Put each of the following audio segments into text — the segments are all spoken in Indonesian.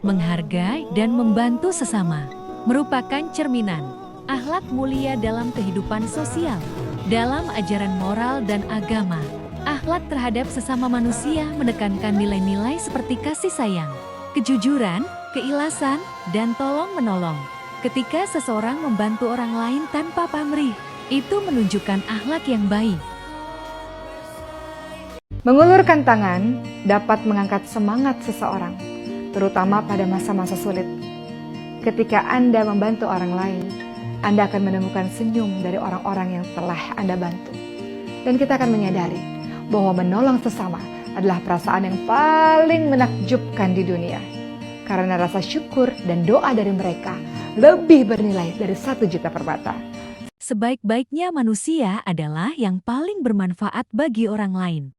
menghargai, dan membantu sesama merupakan cerminan akhlak mulia dalam kehidupan sosial. Dalam ajaran moral dan agama, akhlak terhadap sesama manusia menekankan nilai-nilai seperti kasih sayang, kejujuran, keikhlasan, dan tolong-menolong. Ketika seseorang membantu orang lain tanpa pamrih, itu menunjukkan akhlak yang baik. Mengulurkan tangan dapat mengangkat semangat seseorang, terutama pada masa-masa sulit. Ketika Anda membantu orang lain, Anda akan menemukan senyum dari orang-orang yang telah Anda bantu. Dan kita akan menyadari bahwa menolong sesama adalah perasaan yang paling menakjubkan di dunia. Karena rasa syukur dan doa dari mereka lebih bernilai dari 1 juta permata. Sebaik-baiknya manusia adalah yang paling bermanfaat bagi orang lain.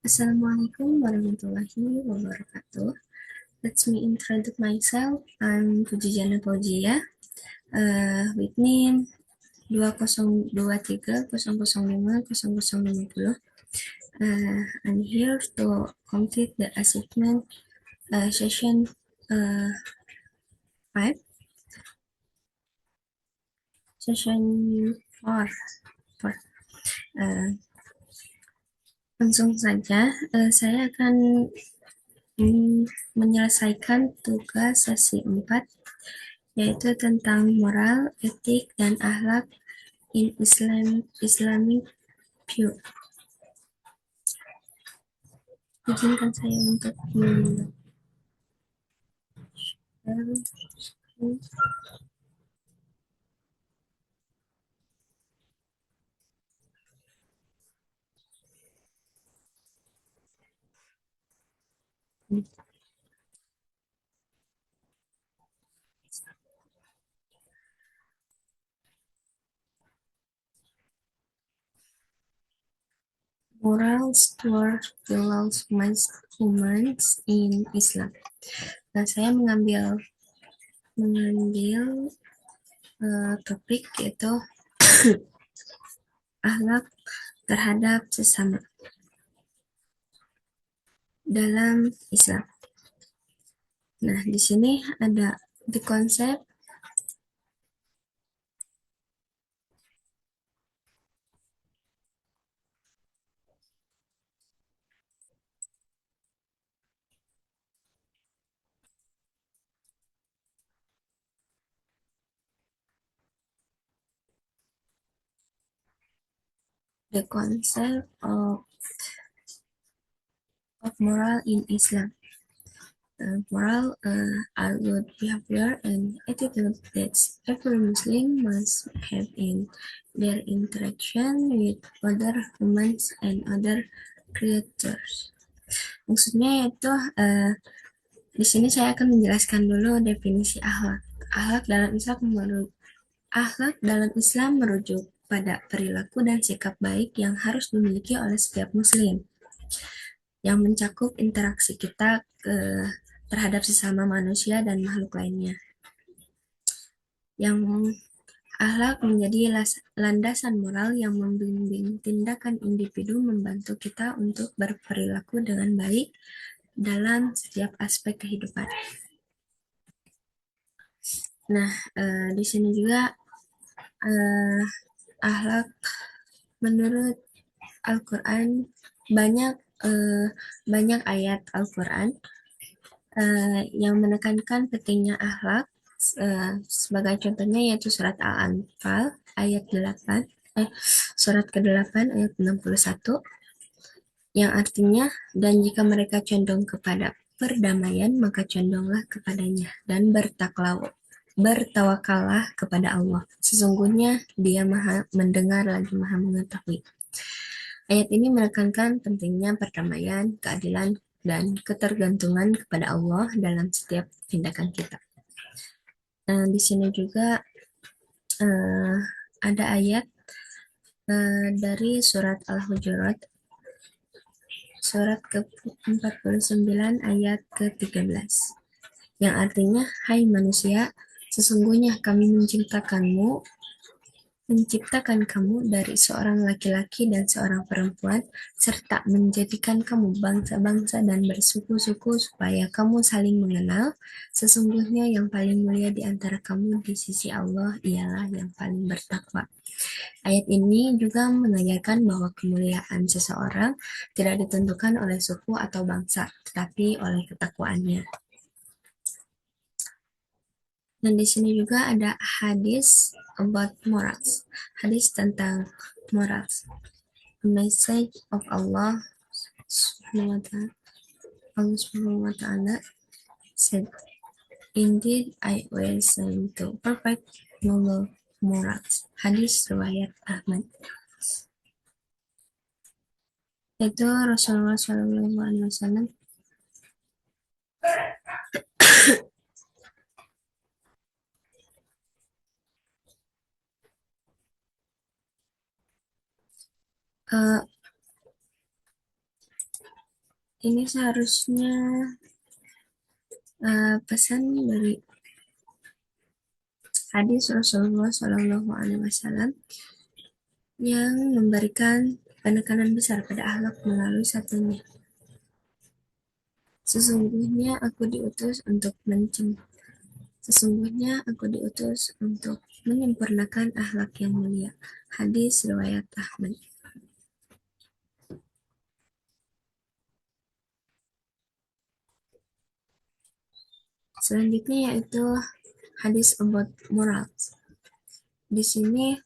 Assalamualaikum warahmatullahi wabarakatuh. Let me introduce myself. I'm Pujijana Fauzia, with name 2023005050. I'm here to complete the assignment session 5, session 4. Langsung saja, saya akan menyelesaikan tugas sesi 4, yaitu tentang moral, etik, dan akhlak in Islamic view. Izinkan saya untuk morals towards fellow humans in Islam. Nah, saya mengambil topik yaitu akhlak terhadap sesama dalam Islam. Nah, di sini ada di konsep the concept of moral in Islam. Moral are good behavior and attitude that every Muslim must have in their interaction with other humans and other creatures. Maksudnya yaitu di sini saya akan menjelaskan dulu definisi akhlak. Akhlak dalam Islam merujuk pada perilaku dan sikap baik yang harus dimiliki oleh setiap Muslim, yang mencakup interaksi kita terhadap sesama manusia dan makhluk lainnya. Yang akhlak menjadi landasan moral yang membimbing tindakan individu, membantu kita untuk berperilaku dengan baik dalam setiap aspek kehidupan. Nah, di sini juga akhlak menurut Al-Quran banyak ayat Al-Quran yang menekankan pentingnya akhlak. Sebagai contohnya yaitu surat Al-Anfal ayat 8, surat ke-8 ayat 61, yang artinya, dan jika mereka condong kepada perdamaian, maka condonglah kepadanya, dan bertawakallah kepada Allah. Sesungguhnya Dia Maha Mendengar lagi Maha Mengetahui. Ayat ini menekankan pentingnya perdamaian, keadilan, dan ketergantungan kepada Allah dalam setiap tindakan kita. Di sini juga ada ayat dari surat Al-Hujurat, surat ke-49 ayat ke-13, yang artinya, hai manusia, sesungguhnya kami menciptakanmu menciptakan kamu dari seorang laki-laki dan seorang perempuan, serta menjadikan kamu bangsa-bangsa dan bersuku-suku supaya kamu saling mengenal. Sesungguhnya yang paling mulia di antara kamu di sisi Allah ialah yang paling bertakwa. Ayat ini juga mengajarkan bahwa kemuliaan seseorang tidak ditentukan oleh suku atau bangsa, tetapi oleh ketakwaannya. Dan di sini juga ada hadis about morals. Hadis tentang morals. The message of Allah Subhanahu wa ta'ala. Allah Subhanahu wa ta'ala said, "Indeed, I will send to perfect noble morals." Hadis riwayat Ahmad. Itu Rasulullah Shallallahu Alaihi Wasallam uh, ini seharusnya pesan dari hadis Rasulullah Shallallahu Alaihi Wasallam yang memberikan penekanan besar pada akhlak melalui satunya. Sesungguhnya aku diutus untuk menyempurnakan akhlak yang mulia. Hadis riwayat Ahmad. Selanjutnya yaitu hadis about morals. Di sini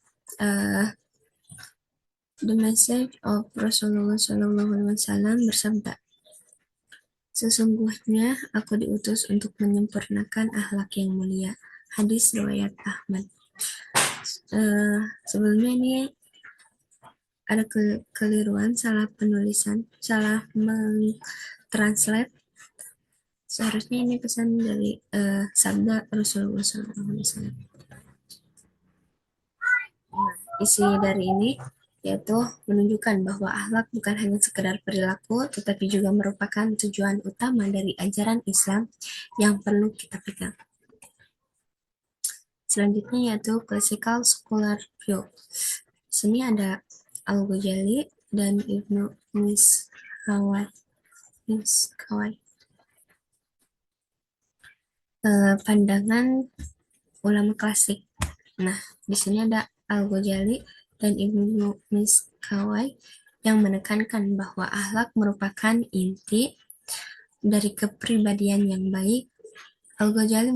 the message of Rasulullah Shallallahu Alaihi Wasallam bersabda, sesungguhnya aku diutus untuk menyempurnakan akhlak yang mulia. Hadis riwayat Ahmad. Sebelumnya ini ada kekeliruan, salah penulisan, salah mentranslate. Seharusnya ini pesan dari sabda Rasulullah SAW. Nah, isi dari ini yaitu menunjukkan bahwa akhlak bukan hanya sekedar perilaku, tetapi juga merupakan tujuan utama dari ajaran Islam yang perlu kita pegang. Selanjutnya yaitu classical scholar view. Di sini ada Al-Ghazali dan Ibnu Miskawai. Pandangan ulama klasik. Nah, di sini ada Al-Ghazali dan Ibnu Miskawai yang menekankan bahwa akhlak merupakan inti dari kepribadian yang baik. Al-Ghazali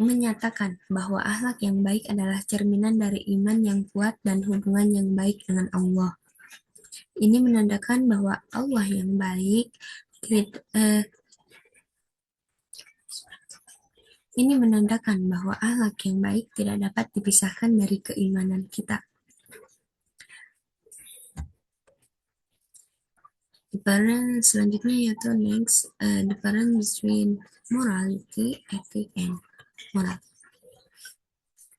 menyatakan bahwa akhlak yang baik adalah cerminan dari iman yang kuat dan hubungan yang baik dengan Allah. Ini menandakan bahwa Allah yang baik Ini menandakan bahwa akhlak yang baik tidak dapat dipisahkan dari keimanan kita. Difference selanjutnya yaitu next, difference between morality, ethic, and moral.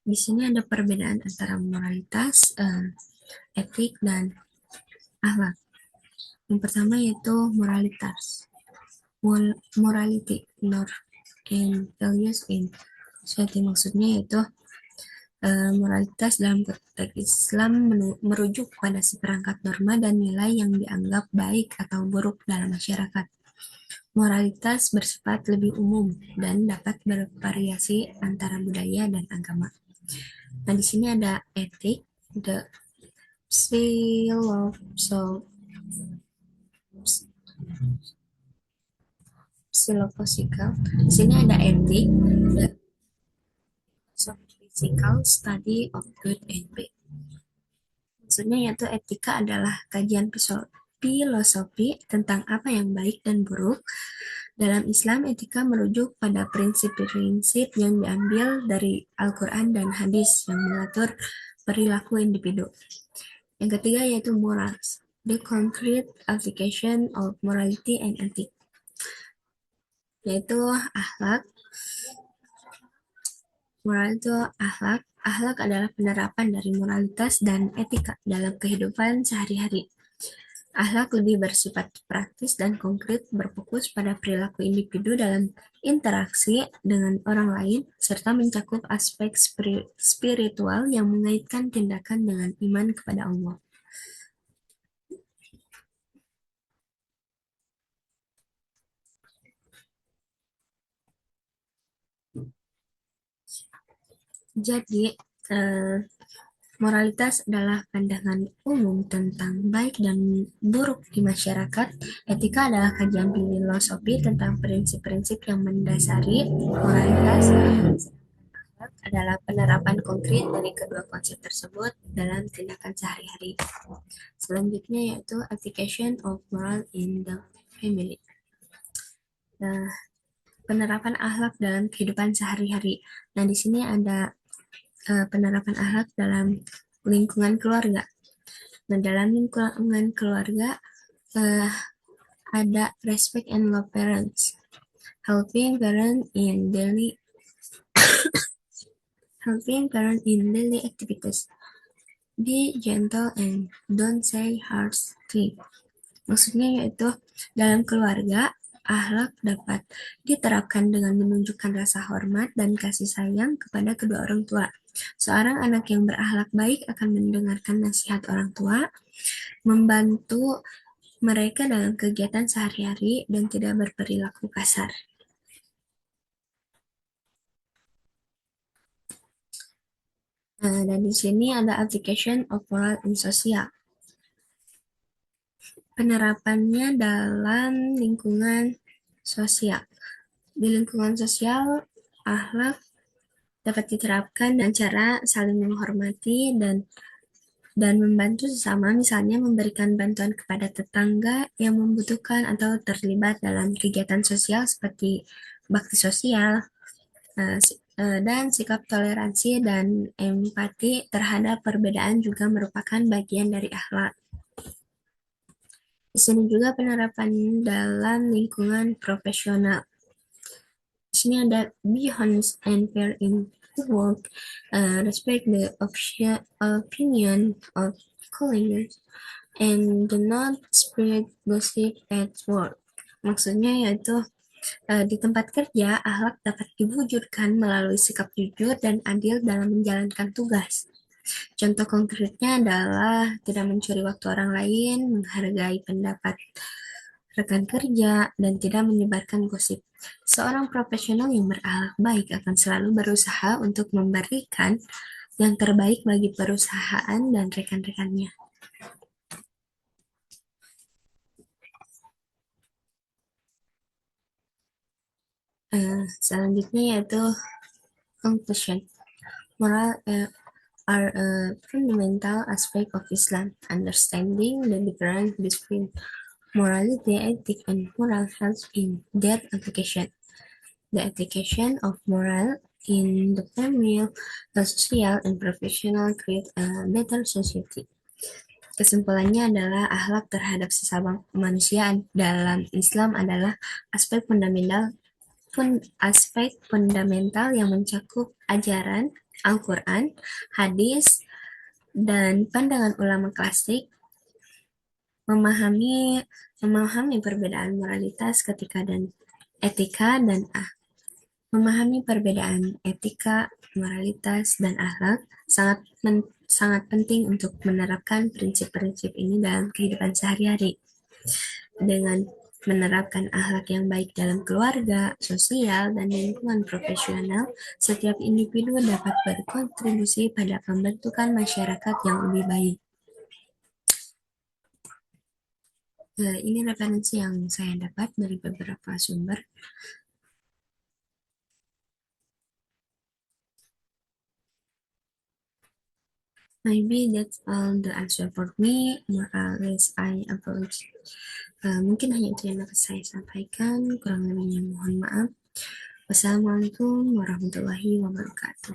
Di sini ada perbedaan antara moralitas, etik, dan akhlak. Yang pertama yaitu moralitas. Morality, norm, and values in society. Maksudnya yaitu moralitas dalam konteks Islam merujuk pada seperangkat norma dan nilai yang dianggap baik atau buruk dalam masyarakat. Moralitas bersifat lebih umum dan dapat bervariasi antara budaya dan agama. Nah, di sini ada etik, the philosophical. Di sini ada etik, the physical study of good and bad. Maksudnya yaitu etika adalah kajian filosofi tentang apa yang baik dan buruk. Dalam Islam, etika merujuk pada prinsip-prinsip yang diambil dari Al-Quran dan hadis yang mengatur perilaku individu. Yang ketiga yaitu morals, the concrete application of morality and ethics, yaitu akhlak. Moral itu akhlak. Akhlak adalah penerapan dari moralitas dan etika dalam kehidupan sehari-hari. Akhlak lebih bersifat praktis dan konkret, berfokus pada perilaku individu dalam interaksi dengan orang lain, serta mencakup aspek spiritual yang mengaitkan tindakan dengan iman kepada Allah. Jadi, moralitas adalah pandangan umum tentang baik dan buruk di masyarakat. Etika adalah kajian filosofi tentang prinsip-prinsip yang mendasari moralitas. Adalah penerapan konkret dari kedua konsep tersebut dalam tindakan sehari-hari. Selanjutnya yaitu application of moral in the family. Nah, penerapan akhlak dalam kehidupan sehari-hari. Nah, di sini ada penerapan akhlak dalam lingkungan keluarga. Nah, dalam lingkungan keluarga ada respect and love parents, helping parent in daily activities. Be gentle and don't say harsh things. Maksudnya yaitu dalam keluarga, akhlak dapat diterapkan dengan menunjukkan rasa hormat dan kasih sayang kepada kedua orang tua. Seorang anak yang berakhlak baik akan mendengarkan nasihat orang tua, membantu mereka dalam kegiatan sehari-hari, dan tidak berperilaku kasar. Dan di sini ada application of moral in social. Penerapannya dalam lingkungan sosial. Di lingkungan sosial, akhlak dapat diterapkan dengan cara saling menghormati dan membantu sesama, misalnya memberikan bantuan kepada tetangga yang membutuhkan atau terlibat dalam kegiatan sosial seperti bakti sosial, dan sikap toleransi dan empati terhadap perbedaan juga merupakan bagian dari akhlak. Di sini juga penerapan dalam lingkungan profesional. Di sini ada be honest and fair in work, respect the opinion of colleagues, and do not spread gossip at work. Maksudnya yaitu di tempat kerja, akhlak dapat diwujudkan melalui sikap jujur dan adil dalam menjalankan tugas. Contoh konkretnya adalah tidak mencuri waktu orang lain, menghargai pendapat rekan kerja, dan tidak menyebarkan gosip. Seorang profesional yang berakhlak baik akan selalu berusaha untuk memberikan yang terbaik bagi perusahaan dan rekan-rekannya. Selanjutnya yaitu conclusion. Moral are a fundamental aspect of Islam. Understanding the difference between morality, ethics, and moral helps in their application. The application of moral in the family, social, and professional create a better society. Kesimpulannya adalah akhlak terhadap sesama manusia dalam Islam adalah aspek fundamental yang mencakup ajaran Al-Quran, hadis, dan pandangan ulama klasik. Memahami perbedaan moralitas, memahami perbedaan etika, moralitas, dan akhlak sangat penting untuk menerapkan prinsip-prinsip ini dalam kehidupan sehari-hari. Dengan menerapkan akhlak yang baik dalam keluarga, sosial, dan lingkungan profesional, setiap individu dapat berkontribusi pada pembentukan masyarakat yang lebih baik. Ini referensi yang saya dapat dari beberapa sumber. Maybe that's all the answer for me. More or less I apologize. Mungkin hanya itu yang dapat saya sampaikan. Kurang lebihnya mohon maaf. Wassalamualaikum warahmatullahi wabarakatuh.